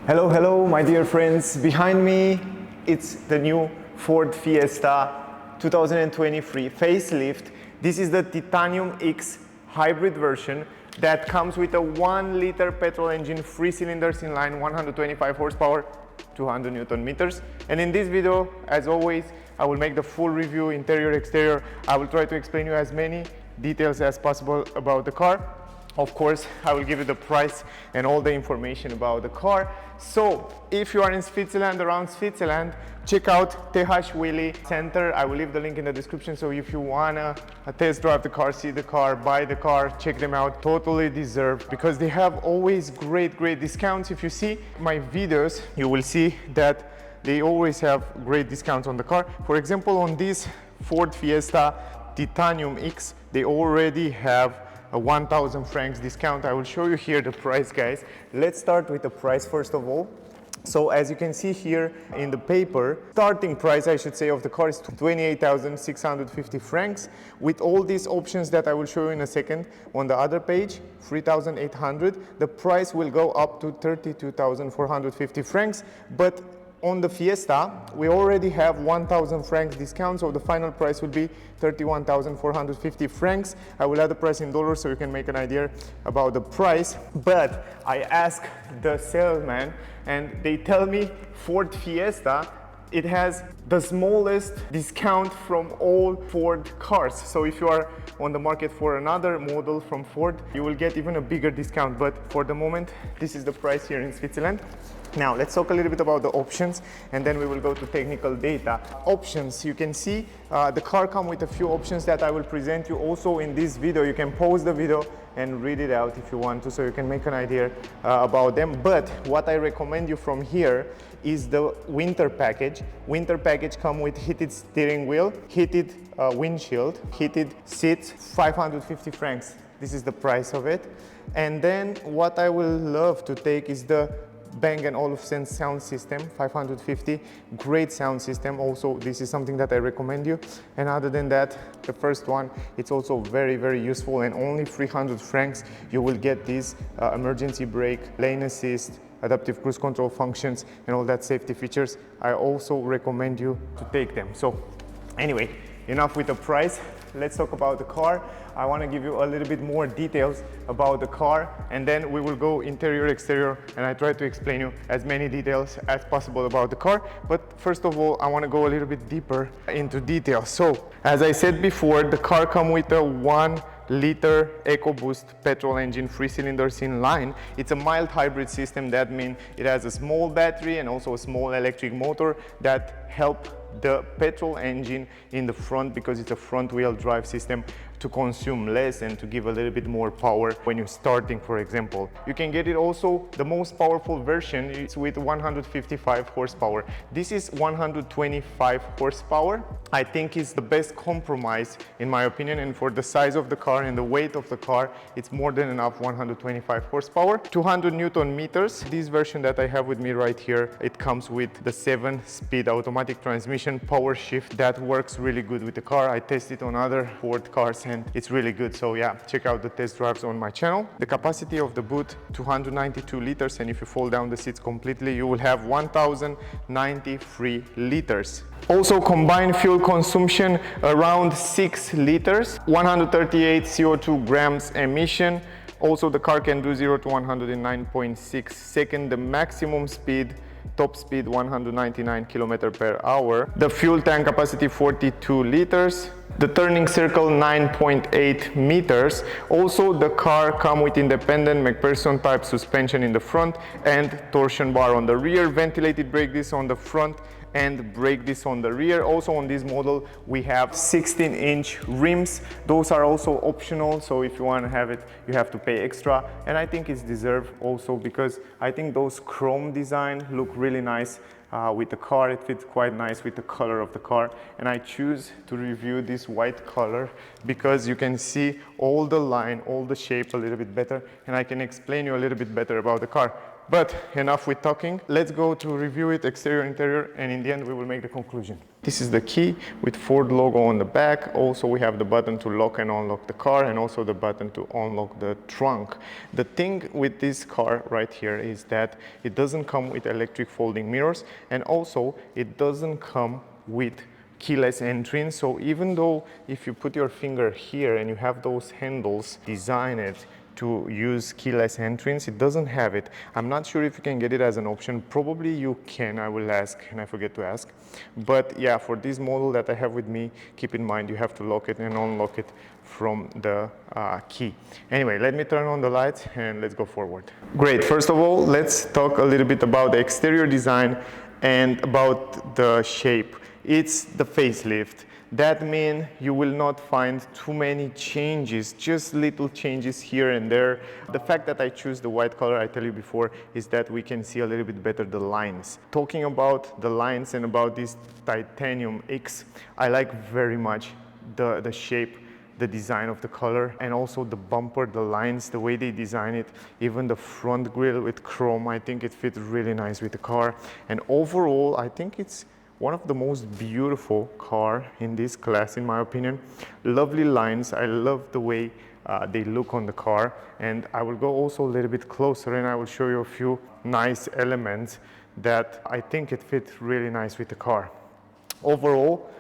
Hello, hello, my dear friends. Behind me, it's the new Ford Fiesta 2023 facelift. This is the Titanium X hybrid version that comes with a 1-liter petrol engine, 3 cylinders inline, 125 horsepower, 200 Newton meters. And in this video, as always, I will make the full review, interior, exterior. I will try to explain you as many details as possible about the car. Of course, I will give you the price and all the information about the car. So, if you are in Switzerland, around Switzerland, check out TH Willy Center. I will leave the link in the description. So if you wanna test drive the car, see the car, buy the car, check them out, totally deserve, because they have always great discounts. If you see my videos, you will see that they always have great discounts on the car. For example, on this Ford Fiesta Titanium X, they already have a 1,000 francs discount. I will show you here the price, guys. Let's start with the price first of all. So as you can see here in the paper, starting price, I should say, of the car is 28,650 francs. With all these options that I will show you in a second on the other page, 3,800. The price will go up to 32,450 francs. But on the Fiesta, we already have 1,000 francs discount, so the final price will be 31,450 francs. I will add the price in dollars so you can make an idea about the price. But I asked the salesman and they tell me Ford Fiesta, it has the smallest discount from all Ford cars. So if you are on the market for another model from Ford, you will get even a bigger discount. But for the moment, this is the price here in Switzerland. Now let's talk a little bit about the options and then we will go to technical data. Options, you can see the car comes with a few options that I will present you also in this video. You can pause the video and read it out if you want to, so you can make an idea about them. But what I recommend you from here is the winter package. Winter package comes with heated steering wheel, heated windshield, heated seats, 550 francs. This is the price of it. And then what I will love to take is the Bang & Olufsen sound system, 550, great sound system. Also, this is something that I recommend you. And other than that, the first one, it's also very useful, and only 300 francs you will get these emergency brake, lane assist, adaptive cruise control functions, and all that safety features. I also recommend you to take them. So anyway, enough with the price. Let's talk about the car. I want to give you a little bit more details about the car, and then we will go interior, exterior, and I try to explain you as many details as possible about the car. But first of all, I want to go a little bit deeper into details. So as I said before, the car comes with a 1-liter EcoBoost petrol engine, 3 cylinders inline. It's a mild hybrid system. That means it has a small battery and also a small electric motor that help the petrol engine in the front, because it's a front-wheel drive system, to consume less and to give a little bit more power when you're starting, for example. You can get it also, the most powerful version is with 155 horsepower. This is 125 horsepower. I think it's the best compromise in my opinion, and for the size of the car and the weight of the car, it's more than enough. 125 horsepower, 200 Newton meters. This version that I have with me right here, it comes with the 7-speed automatic transmission, PowerShift, that works really good with the car. I tested on other Ford cars and it's really good. So yeah, check out the test drives on my channel. The capacity of the boot, 292 liters, and if you fold down the seats completely, you will have 1,093 liters. Also, combined fuel consumption around 6 liters, 138 CO2 grams emission. Also, the car can do 0 to 100 in 9.6 seconds. The maximum speed, top speed, 199 km/h. The fuel tank capacity, 42 liters. The turning circle, 9.8 meters. Also, the car comes with independent McPherson type suspension in the front and torsion bar on the rear, ventilated brake disc on the front and brake disc on the rear. Also on this model we have 16-inch rims. Those are also optional, so if you want to have it, you have to pay extra, and I think it's deserved also, because I think those chrome design look really nice with the car. It fits quite nice with the color of the car, and I choose to review this white color because you can see all the line, all the shape a little bit better, and I can explain you a little bit better about the car. But enough with talking. Let's go to review it, exterior, interior, and in the end we will make the conclusion. This is the key with Ford logo on the back. Also we have the button to lock and unlock the car, and also the button to unlock the trunk. The thing with this car right here is that it doesn't come with electric folding mirrors, and also it doesn't come with keyless entry. So even though if you put your finger here and you have those handles designed to use keyless entrance, it doesn't have it. I'm not sure if you can get it as an option. Probably you can. I will ask, and I forget to ask. But yeah, for this model that I have with me, keep in mind you have to lock it and unlock it from the key. Anyway, let me turn on the lights and let's go forward. Great. First of all, let's talk a little bit about the exterior design and about the shape. It's the facelift. That means you will not find too many changes, just little changes here and there. The fact that I choose the white color, I tell you before, is that we can see a little bit better the lines. Talking about the lines and about this titanium X, I like very much the shape, the design of the color, and also the bumper, the lines, the way they design it, even the front grille with chrome. I think it fits really nice with the car. And overall, I think it's one of the most beautiful car in this class, in my opinion. Lovely lines. I love the way they look on the car. And I will go also a little bit closer and I will show you a few nice elements that I think it fits really nice with the car. Overall,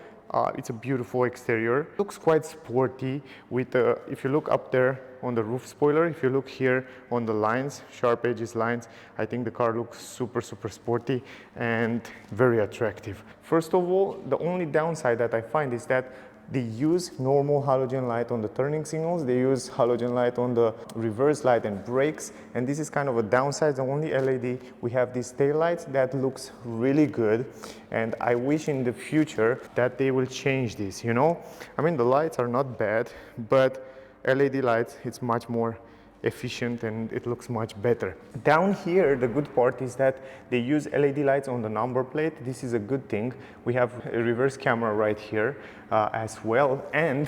it's a beautiful exterior. Looks quite sporty with if you look up there on the roof spoiler, if you look here on the lines, sharp edges lines, I think the car looks super sporty and very attractive. First of all, the only downside that I find is that they use normal halogen light on the turning signals, they use halogen light on the reverse light and brakes, and this is kind of a downside. The only LED, we have these tail lights that looks really good, and I wish in the future that they will change this, you know? I mean, the lights are not bad, but LED lights, it's much more efficient and it looks much better. Down here, the good part is that they use LED lights on the number plate. This is a good thing. We have a reverse camera right here as well. And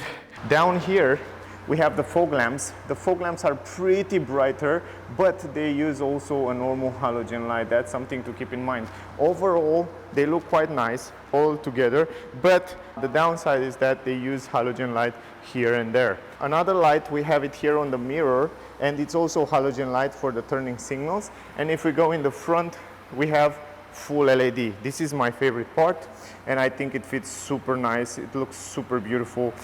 down here, we have the fog lamps. The fog lamps are pretty brighter, but they use also a normal halogen light. That's something to keep in mind. Overall, they look quite nice all together, but the downside is that they use halogen light here and there. Another light, we have it here on the mirror, and it's also halogen light for the turning signals. And if we go in the front, we have full LED. This is my favorite part, and I think it fits super nice. It looks super beautiful.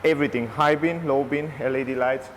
Everything, high beam, low beam, LED lights,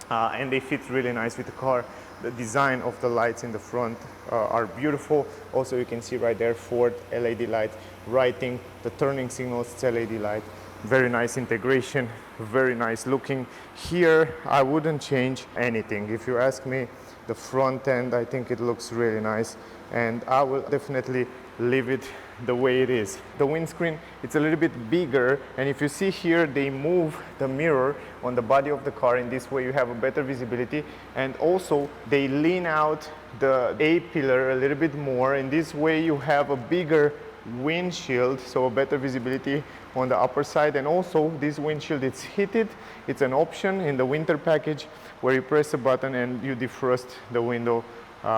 and they fit really nice with the car. The design of the lights in the front are beautiful. Also, you can see right there, Ford LED light, writing, the turning signals, it's LED light. Very nice integration, very nice looking. Here, I wouldn't change anything. If you ask me, the front end, I think it looks really nice, and I will definitely leave it the way it is. The windscreen, it's a little bit bigger, and if you see here, they move the mirror on the body of the car. In this way you have a better visibility, and also they lean out the A-pillar a little bit more. In this way you have a bigger windshield, so a better visibility on the upper side. And also this windshield, it's heated. It's an option in the winter package where you press a button and you defrost the window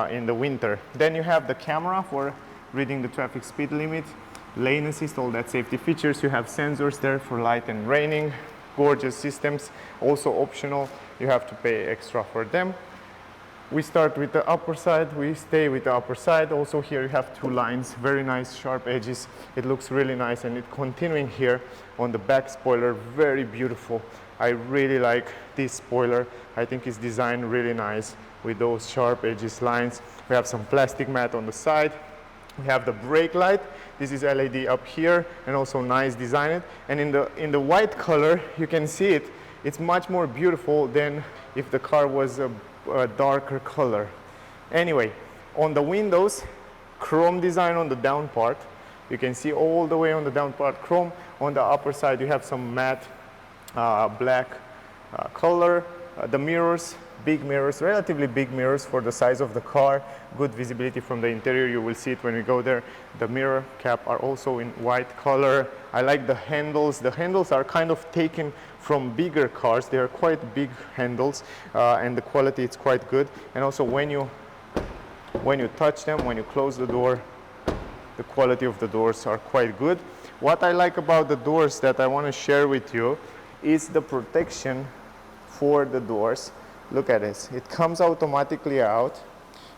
in the winter. Then you have the camera for reading the traffic speed limit, lane assist, all that safety features. You have sensors there for light and raining. Gorgeous systems, also optional. You have to pay extra for them. We start with the upper side, we stay with the upper side. Also here you have two lines, very nice sharp edges. It looks really nice, and it continuing here on the back spoiler, very beautiful. I really like this spoiler. I think it's designed really nice with those sharp edges lines. We have some plastic mat on the side. We have the brake light. This is LED up here, and also nice designed. And in the white color, you can see it. It's much more beautiful than if the car was a darker color. Anyway, on the windows, chrome design on the down part. You can see all the way on the down part chrome. On the upper side, you have some matte black color. The mirrors, big mirrors, relatively big mirrors for the size of the car. Good visibility from the interior. You will see it when we go there. The mirror cap are also in white color. I like the handles. The handles are kind of taken from bigger cars. They are quite big handles, and the quality is quite good. And also when you when you touch them, when you close the door, the quality of the doors are quite good. What I like about the doors that I want to share with you is the protection for the doors. Look at this, it comes automatically out,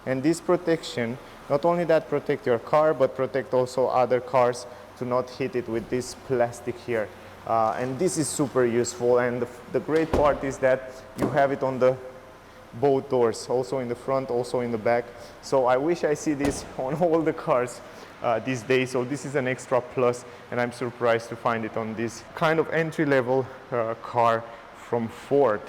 and this protection, not only that protect your car, but protect also other cars to not hit it with this plastic here. And this is super useful, and the great part is that you have it on the both doors, also in the front, also in the back. So I wish I see this on all the cars these days. So this is an extra plus, and I'm surprised to find it on this kind of entry-level car from Ford.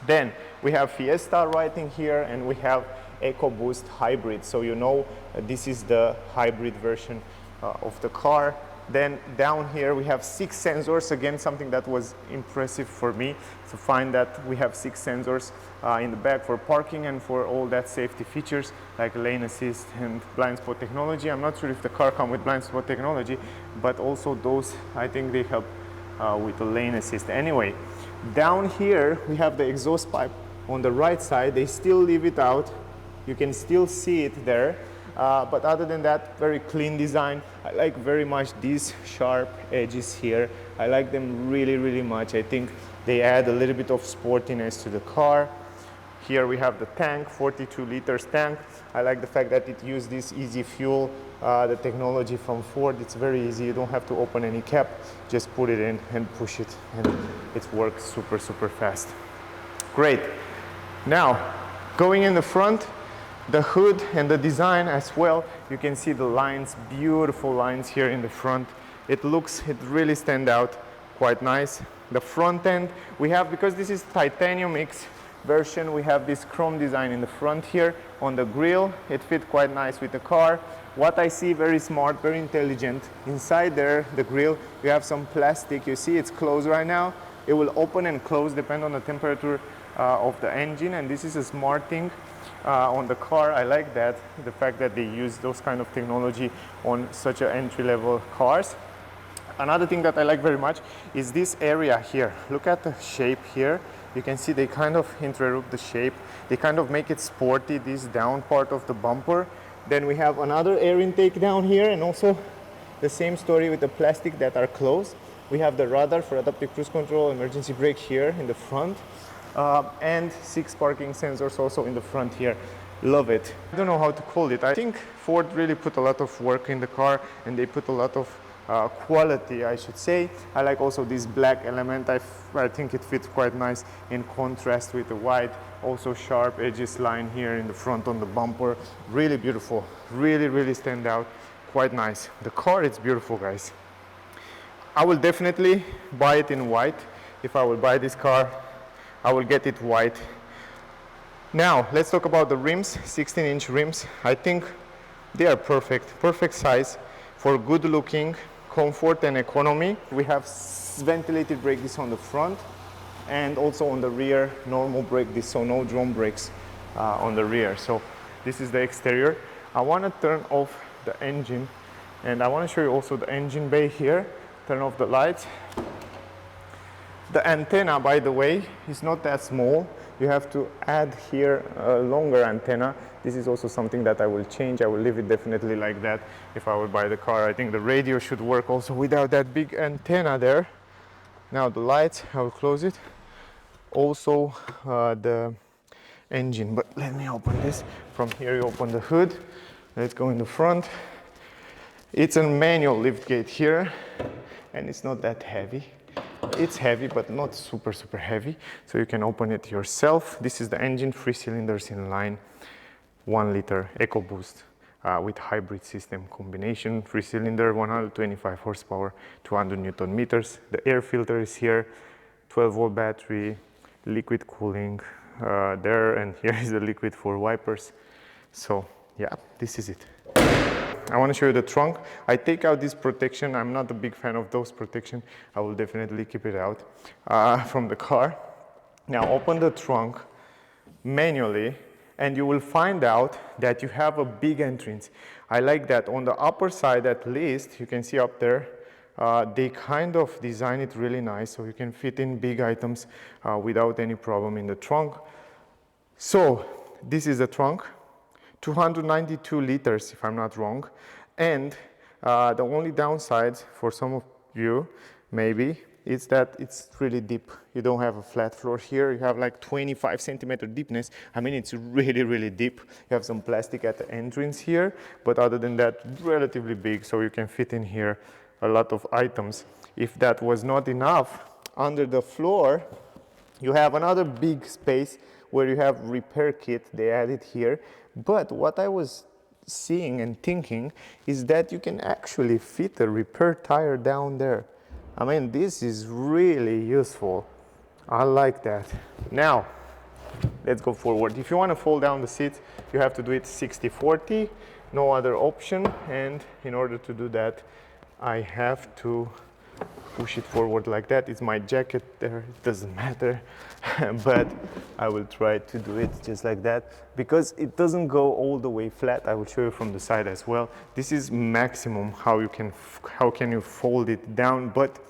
Then we have Fiesta right in here, and we have EcoBoost hybrid. So you know this is the hybrid version of the car. Then down here we have 6 sensors, again something that was impressive for me to find that we have 6 sensors in the back for parking and for all that safety features like lane assist and blind spot technology. I'm not sure if the car comes with blind spot technology, but also those, I think they help with the lane assist. Anyway, down here we have the exhaust pipe on the right side. They still leave it out, you can still see it there. But other than that, very clean design. I like very much these sharp edges here. I like them really, really much. I think they add a little bit of sportiness to the car. Here we have the tank, 42 liters tank. I like the fact that it used this easy fuel, the technology from Ford. It's very easy. You don't have to open any cap. Just put it in and push it, and it works super, super fast. Great. Now, going in the front, the hood and the design as well, you can see the lines, beautiful lines here in the front. It really stands out quite nice. The front end we have, because this is Titanium X version, we have this chrome design in the front here on the grille. It fits quite nice with the car. What I see, very smart, very intelligent. Inside there, the grille, we have some plastic. You see it's closed right now. It will open and close depending on the temperature of the engine, and this is a smart thing. On the car, I like that, the fact that they use those kind of technology on such an entry-level cars. Another thing that I like very much is this area here. Look at the shape here. You can see they kind of interrupt the shape. They kind of make it sporty, this down part of the bumper. Then we have another air intake down here, and also the same story with the plastic that are closed. We have the radar for adaptive cruise control, emergency brake here in the front. And 6 parking sensors also in the front here. Love it. I don't know how to call it. I think Ford really put a lot of work in the car, and they put a lot of quality, I should say. I like also this black element. I think it fits quite nice in contrast with the white. Also sharp edges line here in the front on the bumper. Really beautiful. Really, really stand out. Quite nice. The car is beautiful, guys. I will definitely buy it in white. If I will buy this car, I will get it white. Now, let's talk about the rims, 16-inch rims. I think they are perfect size for good looking, comfort and economy. We have ventilated brake discs on the front, and also on the rear, normal brake discs, so no drum brakes on the rear. So this is the exterior. I want to turn off the engine, and I want to show you also the engine bay here. Turn off the lights. The antenna, by the way, is not that small. You have to add here a longer antenna. This is also something that I will change. I will leave it definitely like that if I would buy the car. I think the radio should work also without that big antenna there. Now the lights, I will close it. Also the engine, but let me open this. From here you open the hood. Let's go in the front. It's a manual lift gate here, and it's not that heavy. It's heavy, but not super heavy, so you can open it yourself. This is the engine, 3 cylinders in line, 1 liter EcoBoost with hybrid system combination, 3 cylinder, 125 horsepower, 200 Newton meters. The air filter is here, 12-volt battery, liquid cooling there, and here is the liquid for wipers. So yeah, this is it. I want to show you the trunk. I take out this protection. I'm not a big fan of those protection. I will definitely keep it out from the car. Now open the trunk manually, and you will find out that you have a big entrance. I like that. On the upper side at least, you can see up there, they kind of design it really nice, so you can fit in big items without any problem in the trunk. So this is the trunk. 292 liters, if I'm not wrong. And the only downside for some of you, maybe, is that it's really deep. You don't have a flat floor here. You have like 25 centimeter deepness. I mean, it's really, really deep. You have some plastic at the entrance here, but other than that, relatively big, so you can fit in here a lot of items. If that was not enough, under the floor, you have another big space where you have repair kit. They added here. But what I was seeing and thinking is that you can actually fit a repair tire down there. I mean, this is really useful. I like that. Now, let's go forward. If you want to fold down the seat, you have to do it 60-40, no other option. And in order to do that, I have to push it forward like that. It's my jacket there, it doesn't matter. But I will try to do it just like that because it doesn't go all the way flat. I will show you from the side as well. This is maximum how can you fold it down, but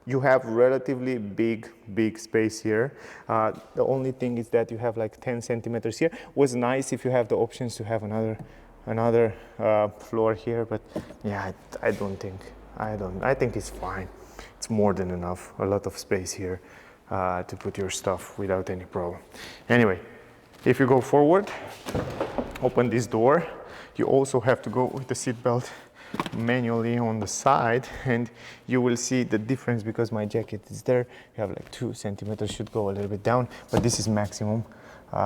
you have relatively big space here. The only thing is that you have like 10 centimeters here. Was nice if you have the options to have another floor here, but yeah, I think it's fine. It's more than enough, a lot of space here to put your stuff without any problem. Anyway, if you go forward, open this door, you also have to go with the seatbelt manually on the side, and you will see the difference because my jacket is there. You have like 2 centimeters, should go a little bit down, but this is maximum.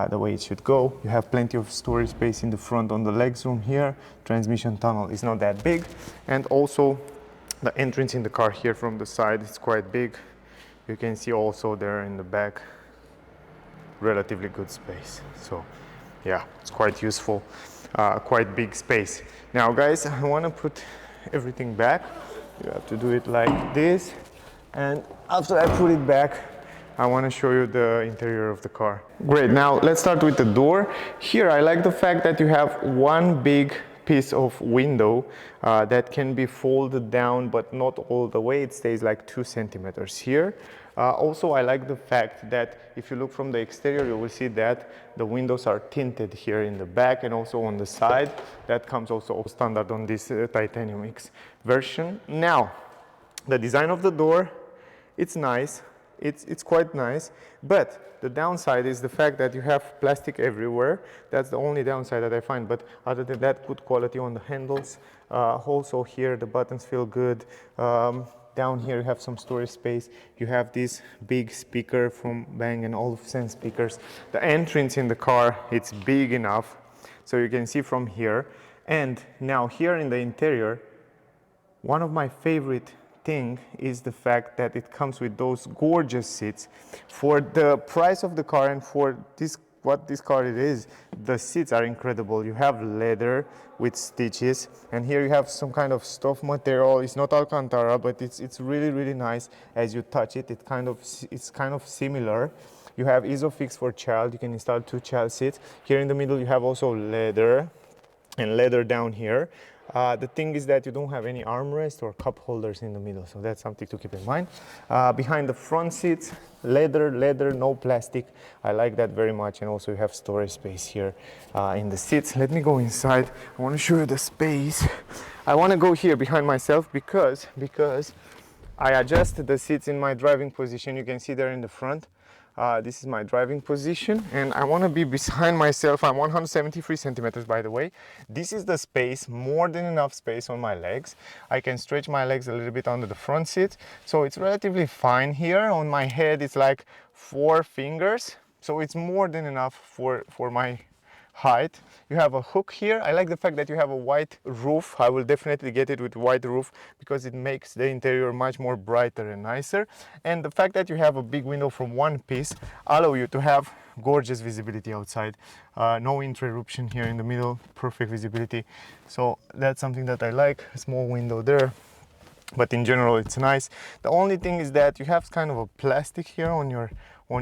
The way it should go. You have plenty of storage space in the front on the legs room here. Transmission tunnel is not that big, and also the entrance in the car here from the side is quite big. You can see also there in the back, relatively good space. So yeah, it's quite useful, quite big space. Now guys, I want to put everything back. You have to do it like this, and after I put it back, I want to show you the interior of the car. Great, now let's start with the door. Here I like the fact that you have one big piece of window that can be folded down, but not all the way. It stays like 2 centimeters here. Also, I like the fact that if you look from the exterior, you will see that the windows are tinted here in the back and also on the side. That comes also standard on this Titanium X version. Now, the design of the door, it's nice. It's quite nice, but the downside is the fact that you have plastic everywhere. That's the only downside that I find, but other than that, good quality on the handles. Also here, the buttons feel good. Down here you have some storage space. You have this big speaker from Bang & Olufsen speakers. The entrance in the car, it's big enough, so you can see from here. And now here in the interior, one of my favorite thing is the fact that it comes with those gorgeous seats. For the price of the car and for this, what this car it is, the seats are incredible. You have leather with stitches, and here you have some kind of stuff material. It's not Alcantara, but it's really nice. As you touch it, it's kind of similar. You have Isofix for child. You can install 2 child seats. Here in the middle, you have also leather and leather down here. The thing is that you don't have any armrest or cup holders in the middle, so that's something to keep in mind. Behind the front seats, leather, no plastic. I like that very much, and also you have storage space here in the seats. Let me go inside. I want to show you the space. I want to go here behind myself because I adjusted the seats in my driving position. You can see there in the front. This is my driving position, and I want to be behind myself. I'm 173 centimeters, by the way. This is the space, more than enough space on my legs. I can stretch my legs a little bit under the front seat, so it's relatively fine here. On my head, it's like 4 fingers, so it's more than enough for my height. You have a hook here. I like the fact that you have a white roof. I will definitely get it with white roof because it makes the interior much more brighter and nicer. And the fact that you have a big window from one piece allow you to have gorgeous visibility outside. No interruption here in the middle, perfect visibility. So that's something that I like, a small window there. But in general, it's nice. The only thing is that you have kind of a plastic here on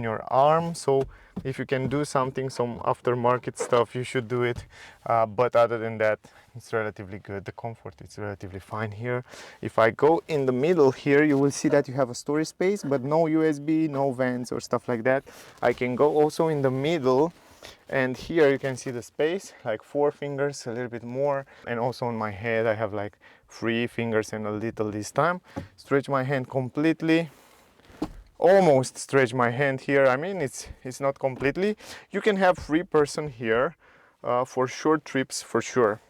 your arm, so if you can do something, some aftermarket stuff, you should do it. But other than that, it's relatively good. The comfort is relatively fine here. If I go in the middle here, you will see that you have a storage space, but no USB, no vents or stuff like that. I can go also in the middle And here you can see the space, like 4 fingers, a little bit more. And also on my head I have like 3 fingers and a little this time. Stretch my hand completely. Almost stretch my hand here. I mean, it's not completely. You can have 3-person here for short trips for sure.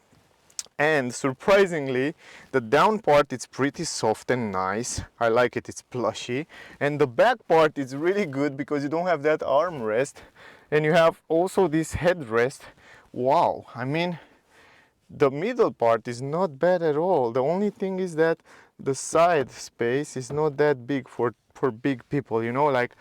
And surprisingly, the down part is pretty soft and nice. I like it, it's plushy. And the back part is really good because you don't have that armrest. And you have also this headrest. Wow, I mean, the middle part is not bad at all. The only thing is that the side space is not that big for big people, you know, like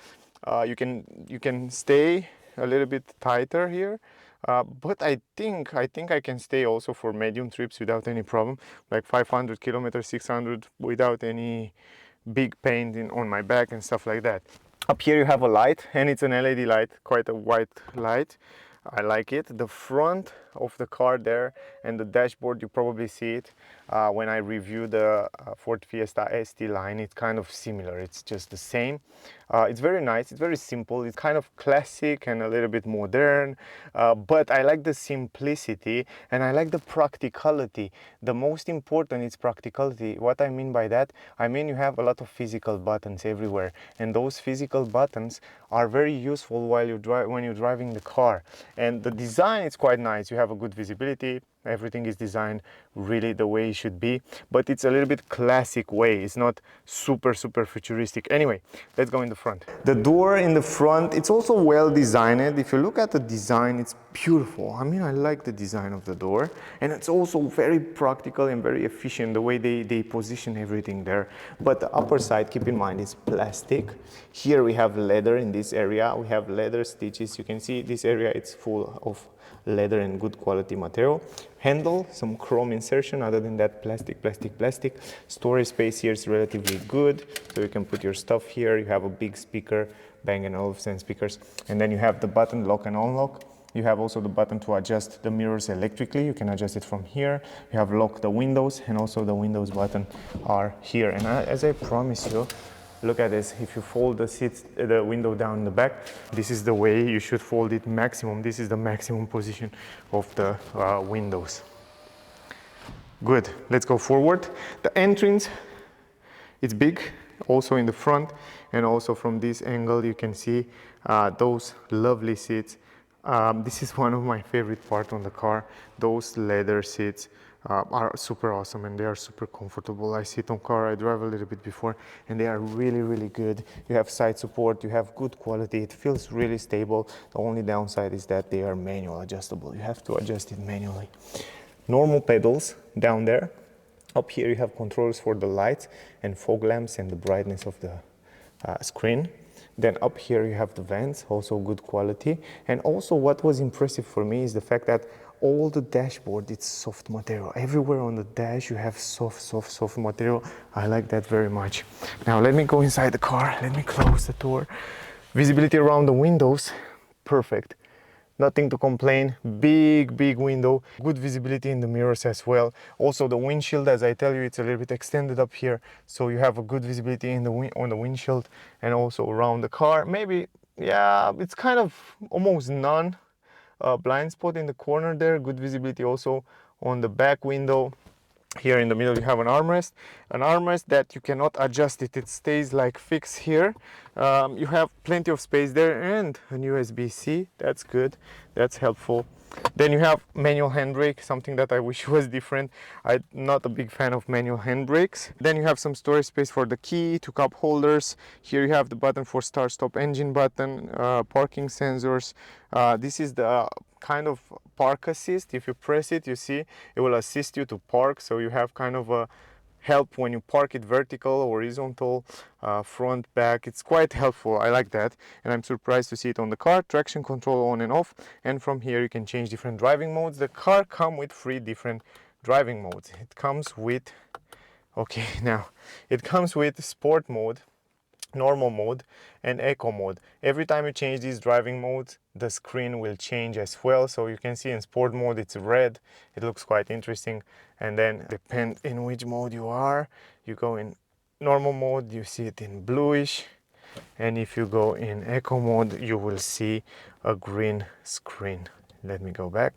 you can stay a little bit tighter here. But I think I can stay also for medium trips without any problem, like 500 kilometers, 600 without any big pain on my back and stuff like that. Up here you have a light, and it's an LED light, quite a white light. I like it. The front of the car there and the dashboard, you probably see it when I review the Ford Fiesta ST line. It's kind of similar, it's just the same. It's very nice, it's very simple, it's kind of classic and a little bit modern, but I like the simplicity and I like the practicality. The most important is practicality. What I mean by that, I mean you have a lot of physical buttons everywhere, and those physical buttons are very useful while when you're driving the car. And the design is quite nice. You have a good visibility. Everything is designed really the way it should be, but it's a little bit classic way. It's not super futuristic. Anyway, let's go in the front. The door in the front, it's also well designed. If you look at the design, it's beautiful. I mean, I like the design of the door, and it's also very practical and very efficient the way they position everything there. But the upper side, keep in mind, is plastic. Here we have leather in this area. We have leather stitches. You can see this area, it's full of leather and good quality material. Handle, some chrome insertion. Other than that, plastic. Storage space here is relatively good, so you can put your stuff here. You have a big speaker, Bang & Olufsen speakers, and then you have the button lock and unlock. You have also the button to adjust the mirrors electrically. You can adjust it from here. You have lock the windows, and also the windows button are here. And as I promised you, look at this. If you fold the window down in the back, this is the way you should fold it maximum. This is the maximum position of the windows. Good. Let's go forward. The entrance, it's big, also in the front, and also from this angle you can see those lovely seats. This is one of my favorite parts on the car. Those leather seats are super awesome, and they are super comfortable. I sit on car, I drive a little bit before, and they are really good. You have side support, you have good quality, it feels really stable. The only downside is that they are manual adjustable. You have to adjust it manually. Normal pedals down there. Up here you have controls for the lights and fog lamps and the brightness of the screen. Then up here you have the vents, also good quality. And also what was impressive for me is the fact that all the dashboard, it's soft material. Everywhere on the dash you have soft material. I like that very much. Now let me go inside the car. Let me close the door. Visibility around the windows, perfect. Nothing to complain. Big window. Good visibility in the mirrors as well. Also the windshield, as I tell you, it's a little bit extended up here, so you have a good visibility in on the windshield and also around the car. Maybe, yeah, it's kind of almost none. Blind spot in the corner there. Good visibility also on the back window. Here in the middle you have an armrest that you cannot adjust it. It stays like fixed here. You have plenty of space there and an USB-C. That's good, that's helpful. Then you have manual handbrake, something that I wish was different. I'm not a big fan of manual handbrakes. Then you have some storage space for the key, 2 cup holders. Here you have the button for start stop engine button, parking sensors. This is the kind of park assist. If you press it, you see it will assist you to park, so you have kind of a help when you park it vertical or horizontal, front, back. It's quite helpful. I like that, and I'm surprised to see it on the car. Traction control on and off, and from here you can change different driving modes. The car comes with 3 different driving modes. It comes with, okay, now it comes with sport mode, normal mode, and eco mode. Every time you change these driving modes, the screen will change as well. So you can see in sport mode it's red. It looks quite interesting. And then depend in which mode you are. You go in normal mode, you see it in bluish. And if you go in eco mode, you will see a green screen. Let me go back.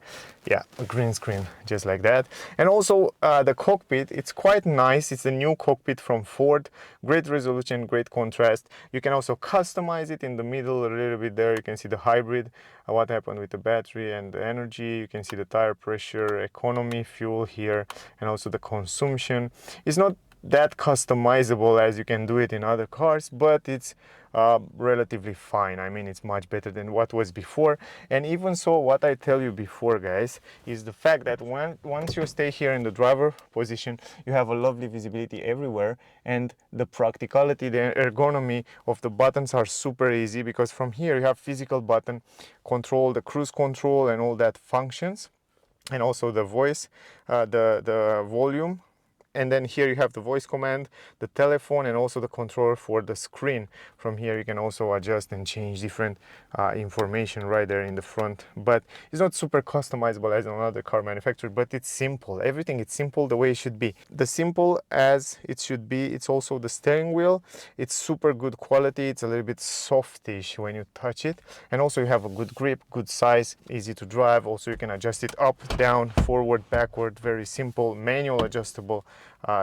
Yeah, a green screen, just like that. And also the cockpit, it's quite nice. It's a new cockpit from Ford. Great resolution, great contrast. You can also customize it in the middle a little bit there. You can see the hybrid, what happened with the battery and the energy. You can see the tire pressure, economy, fuel here, and also the consumption. It's not that customizable as you can do it in other cars, but it's relatively fine. I mean, it's much better than what was before. And even so, what I tell you before, guys, is the fact that once you stay here in the driver position, you have a lovely visibility everywhere, and the practicality, the ergonomy of the buttons are super easy, because from here you have physical button control, the cruise control and all that functions, and also the voice, the volume. And then here you have the voice command, the telephone, and also the controller for the screen. From here you can also adjust and change different information right there in the front. But it's not super customizable as another car manufacturer, but it's simple. Everything is simple the way it should be. The simple as it should be. It's also the steering wheel. It's super good quality. It's a little bit softish when you touch it. And also you have a good grip, good size, easy to drive. Also you can adjust it up, down, forward, backward. Very simple, manual adjustable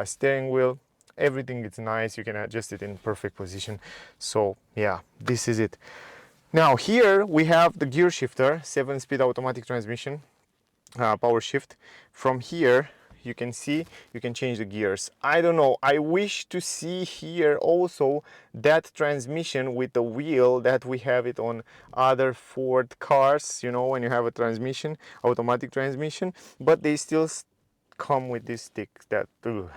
steering wheel. Everything is nice. You can adjust it in perfect position. So yeah, this is it. Now here we have the gear shifter, 7-speed automatic transmission, power shift. From here you can see you can change the gears. I don't know, I wish to see here also that transmission with the wheel that we have it on other Ford cars, you know, when you have a transmission, automatic transmission, but they still come with this stick that I'm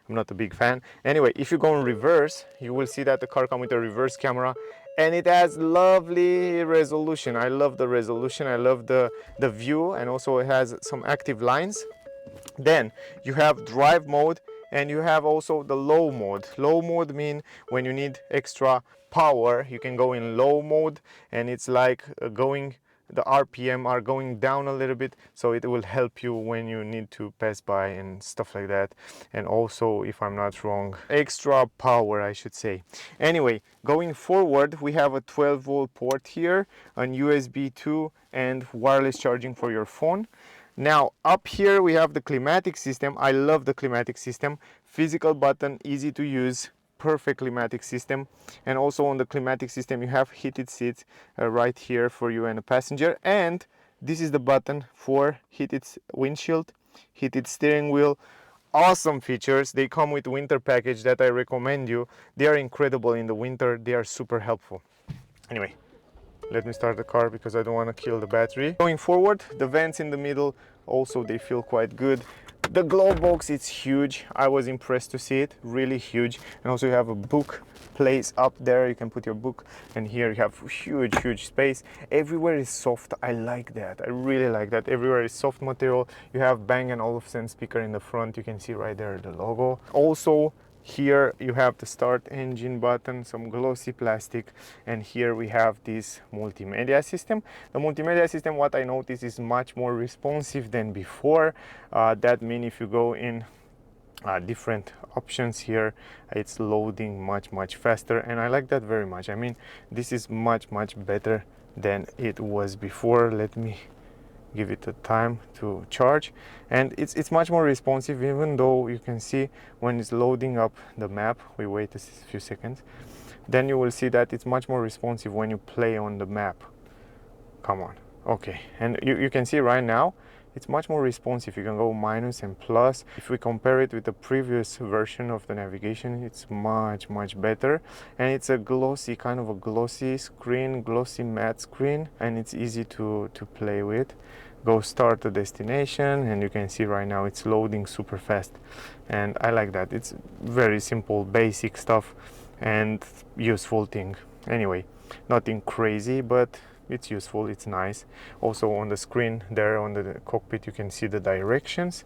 not a big fan. Anyway, if you go in reverse, you will see that the car comes with a reverse camera, and it has lovely resolution. I love the resolution, I love the view, and also it has some active lines. Then you have drive mode, and you have also the low mode. Low mode mean when you need extra power, you can go in low mode, and it's like going, the RPM are going down a little bit, so it will help you when you need to pass by and stuff like that. And also, if I'm not wrong, extra power, I should say. Anyway, going forward, we have a 12-volt port here, an USB 2, and wireless charging for your phone. Now up here we have the climatic system. I love the climatic system. Physical button, easy to use, perfect climatic system. And also on the climatic system you have heated seats right here for you and a passenger. And this is the button for heated windshield, heated steering wheel. Awesome features. They come with winter package that I recommend you. They are incredible in the winter. They are super helpful. Anyway, let me start the car because I don't want to kill the battery. Going forward, the vents in the middle, also they feel quite good. The glove box, it's huge. I was impressed to see it, really huge. And also you have a book place up there. You can put your book, and here you have huge space. Everywhere is soft. I like that. I really like that. Everywhere is soft material. You have Bang & Olufsen speaker in the front. You can see right there the logo. Also, here you have the start engine button, some glossy plastic, and here we have this multimedia system. The multimedia system, what I noticed, is much more responsive than before. That means if you go in different options here, it's loading much faster, and I like that very much. I mean, this is much better than it was before. Let me give it a time to charge, and it's much more responsive, even though you can see when it's loading up the map. We wait a few seconds, then you will see that it's much more responsive when you play on the map. Come on. Okay, and you can see right now it's much more responsive. You can go minus and plus. If we compare it with the previous version of the navigation, it's much better, and it's a glossy, kind of a glossy screen, glossy matte screen, and it's easy to play with. Go start the destination, and you can see right now it's loading super fast, and I like that. It's very simple, basic stuff and useful thing. Anyway, nothing crazy, but it's useful, it's nice. Also on the screen there on the cockpit you can see the directions.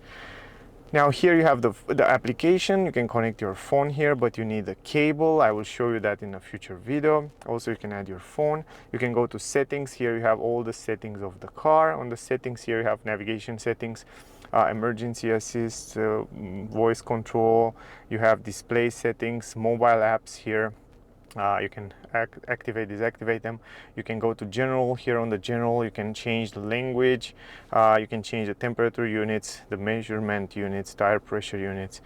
Now here you have the application. You can connect your phone here, but you need a cable. I will show you that in a future video. Also you can add your phone. You can go to settings. Here you have all the settings of the car. On the settings here you have navigation settings, emergency assist, voice control. You have display settings, mobile apps here. You can activate, deactivate them. You can go to general. Here on the general, you can change the language. You can change the temperature units, the measurement units, tire pressure units,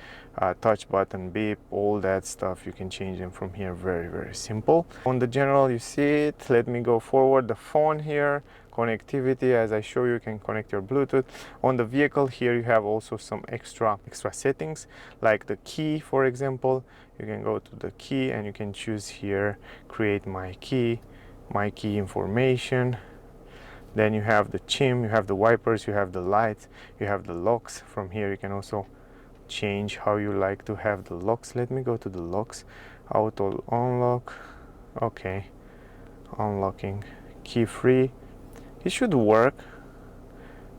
touch button, beep, all that stuff. You can change them from here. Very, very simple. On the general, you see it. Let me go forward. The phone here, connectivity, as I show you, can connect your Bluetooth. On the vehicle here, you have also some extra settings, like the key, for example. You can go to the key and you can choose here, create my key information. Then you have the chim, you have the wipers, you have the lights, you have the locks. From here you can also change how you like to have the locks. Let me go to the locks. Auto unlock. Okay, unlocking, key free. It should work.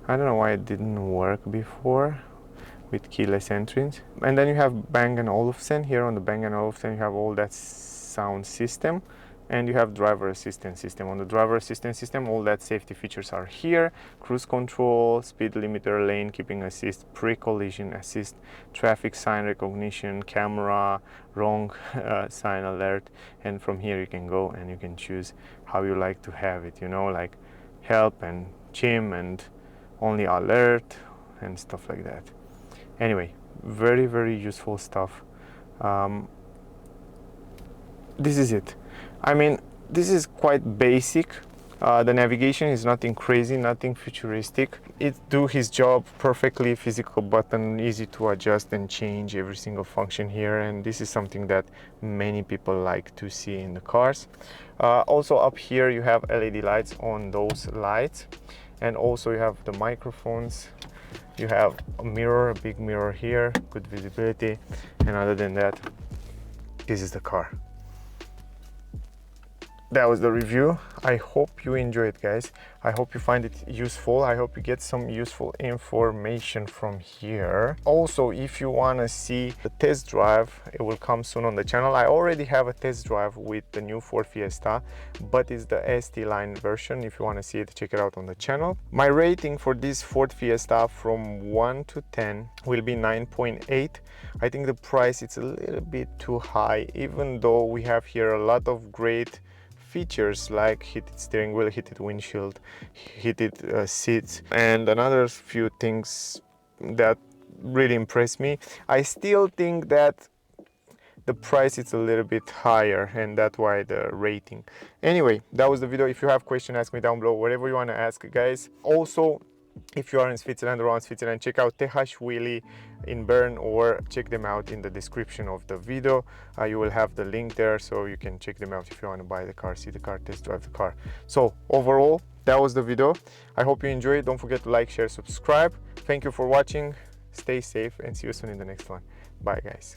I don't know why it didn't work before with keyless entrance. And then you have Bang & Olufsen. Here on the Bang & Olufsen you have all that sound system, and you have driver assistance system. On the driver assistance system, all that safety features are here: cruise control, speed limiter, lane keeping assist, pre-collision assist, traffic sign recognition, camera, wrong sign alert. And from here you can go and you can choose how you like to have it, you know, like help and chim and only alert and stuff like that. Anyway, very, very useful stuff. This is it. I mean, this is quite basic. The navigation is nothing crazy, nothing futuristic. It do his job perfectly. Physical button, easy to adjust and change every single function here, and this is something that many people like to see in the cars. Also up here you have LED lights on those lights, and also you have the microphones. You have a mirror, a big mirror here, good visibility, and other than that, this is the car. That was the review. I hope you enjoyed, guys. I hope you find it useful. I hope you get some useful information from here. Also, if you want to see the test drive, it will come soon on the channel. I already have a test drive with the new Ford Fiesta, but it's the ST-Line version. If you want to see it, check it out on the channel. My rating for this Ford Fiesta from 1 to 10 will be 9.8. I think the price is a little bit too high, even though we have here a lot of great features like heated steering wheel, heated windshield, heated seats, and another few things that really impressed me. I still think that the price is a little bit higher, and that's why the rating. Anyway, that was the video. If you have questions, ask me down below, whatever you want to ask, guys. Also, if you are in Switzerland, around Switzerland, check out TH Wheelie in Bern, or check them out in the description of the video. You will have the link there, so you can check them out if you want to buy the car, see the car, test drive the car. So overall, that was the video. I hope you enjoyed. Don't forget to like, share, subscribe. Thank you for watching. Stay safe and see you soon in the next one. Bye, guys.